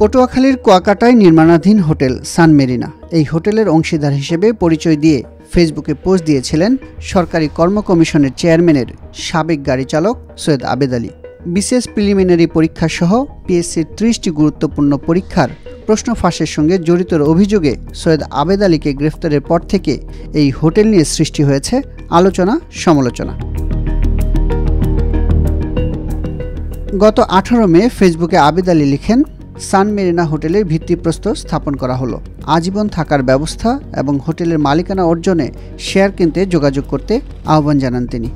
পটুয়াখালীর কুয়াকাটায় নির্মাণাধীন হোটেল সান মেরিনা এই হোটেলের অংশীদার হিসেবে পরিচয় দিয়ে ফেসবুকে পোস্ট দিয়েছিলেন সরকারি কর্ম কমিশনের চেয়ারম্যানের সাবেক গাড়ি চালক সৈয়দ আবেদ আলী। বিসিএস প্রিলিমিনারি পরীক্ষা সহ পিএসসির 30টি গুরুত্বপূর্ণ পরীক্ষার প্রশ্ন ফাঁসের সঙ্গে জড়িতর অভিযোগে সৈয়দ আবেদ আলীকে গ্রেফতারের পর থেকে এই হোটেল নিয়ে সৃষ্টি হয়েছে আলোচনা সমালোচনা। গত 18 মে ফেসবুকে আবেদ আলী লিখেন, সান মেরিনা হোটেলের ভিত্তিপ্রস্তর স্থাপন করা হলো, আজীবন থাকার ব্যবস্থা এবং হোটেলের মালিকানা অর্জনে শেয়ার কিনতে যোগাযোগ করতে আহ্বান জানান তিনি।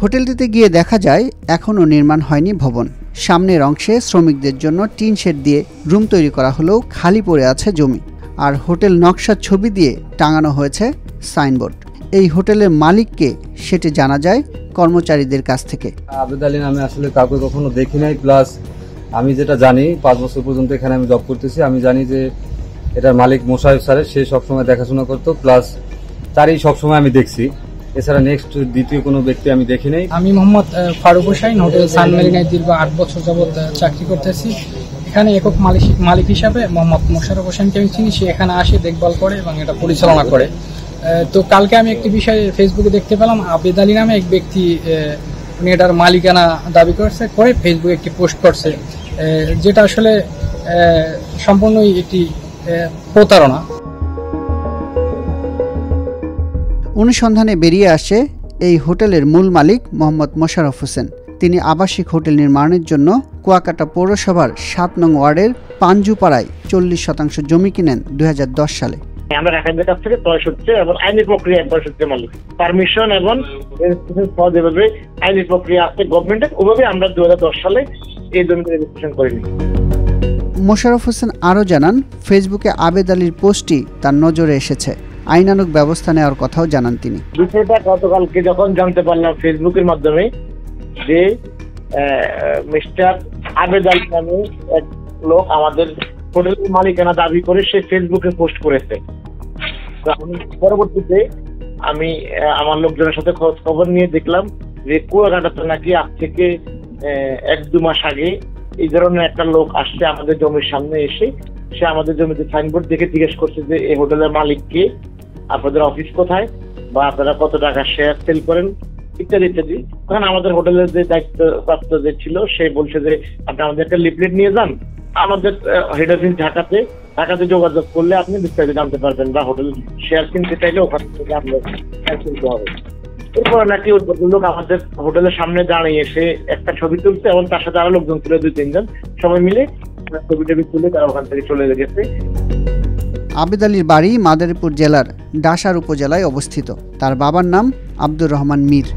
হোটেলটিতে গিয়ে দেখা যায় এখনও নির্মাণ হয়নি ভবন। সামনের অংশে শ্রমিকদের জন্য টিন শেড দিয়ে রুম তৈরি করা হলেও খালি পড়ে আছে জমি, আর হোটেল নকশার ছবি দিয়ে টাঙানো হয়েছে সাইনবোর্ড। এই হোটেলের মালিককে সেটি জানা যায় কর্মচারীদের কাছ থেকে। আবেদ আলী নামে আসলে কাউকে কখনো দেখি নাই, প্লাস আমি যেটা জানি 5 বছর পর্যন্ত এখানে আমি জব করতেছি, আমি জানি যে এটার মালিক মোশাররফ স্যারের, সে সবসময় দেখাশোনা করতো, প্লাস তারই সবসময় আমি দেখছি। এছাড়া নেক্সট দ্বিতীয় কোনো ব্যক্তি আমি দেখি নাই। আমি মোহাম্মদ ফারুক হোসেন, হোটেল সান মেরিনায় দীর্ঘ 8 বছর যাবৎ চাকরি করতেছি। এখানে একক মালিক হিসাবে মোহাম্মদ মোশাররফ হোসেনকে আমি চিনি। সে এখানে আসে, দেখভাল করে এবং এটা পরিচালনা করে। তো কালকে আমি একটি বিষয় ফেসবুকে দেখতে পেলাম, আবেদ আলী নামে এক ব্যক্তি উনি এটার মালিকানা দাবি করে ফেসবুকে একটি পোস্ট করছে, যেটা আসলে সম্পূর্ণই একটি প্রতারণা। অনুসন্ধানে বেরিয়ে আসে এই হোটেলের মূল মালিক মোহাম্মদ মোশাররফ হোসেন। তিনি আবাসিক হোটেল নির্মাণের জন্য কুয়াকাটা পৌরসভার 7 নং ওয়ার্ডের পাঞ্জুপাড়ায় 40% জমি কিনেন 2010 সালে। আমরা রাখাইনদের কাছ থেকে ক্রয় সূত্রে এবং আইনি প্রক্রিয়া ক্রয় সূত্রে মালিক, পারমিশন এবং যেভাবে আইনি প্রক্রিয়া আছে গভর্নমেন্টের, ওভাবে আমরা 2010 সালে এই জমিকে রেজিস্ট্রেশন করিনি। মোশাররফ হোসেন আরও জানান, ফেসবুকে আবেদ আলীর পোস্টটি তার নজরে এসেছে, আইনানুগ ব্যবস্থা নেওয়ার কথাও জানান তিনি। বিষয়টা গতকালকে যখন জানতে পারলাম ফেসবুকের মাধ্যমে যে মিস্টার আবেদ আলী নামে এক লোক আমাদের হোটেলের মালিকানা দাবি করে সে ফেসবুকে পোস্ট করেছে, পরবর্তীতে আমি আমার লোকজনের সাথে খবর নিয়ে দেখলাম যে কুয়াকাটাতে নাকি আজ থেকে 1-2 মাস আগে এই ধরনের একটা লোক আসছে আমাদের জমির সামনে এসে। সে আমাদের জমিতে সাইনবোর্ড দেখে জিজ্ঞেস করছে যে এই হোটেলের মালিক কে, আপনাদের অফিস কোথায়, বা আপনারা কত টাকা শেয়ার সেল করেন, ইত্যাদি ইত্যাদি। তখন আমাদের হোটেলের যে দায়িত্বপ্রাপ্ত যে ছিল সে বলছে যে আপনি আমাদের একটা লিফলেট নিয়ে যান, আমাদের হেড অফিস ঢাকাতে যোগাযোগ করলে আপনি বিস্তারিত জানতে পারবেন, বা হোটেল শেয়ার কিনতে চাইলে ওখান থেকে আপনার শেয়ার কিনতে হবে। এরপরে নাকি ওই লোক আমাদের হোটেলের সামনে দাঁড়িয়ে এসে একটা ছবি তুলছে এবং তার সাথে আরো লোকজন ছিল 2-3 জন, সবাই মিলে ছবিটা তুলে তারা ওখান থেকে চলে গেছে। আবেদ আলীর বাড়ি মাদারীপুর জেলার ডাসার উপজেলায় অবস্থিত। তার বাবার নাম আব্দুর রহমান মীর।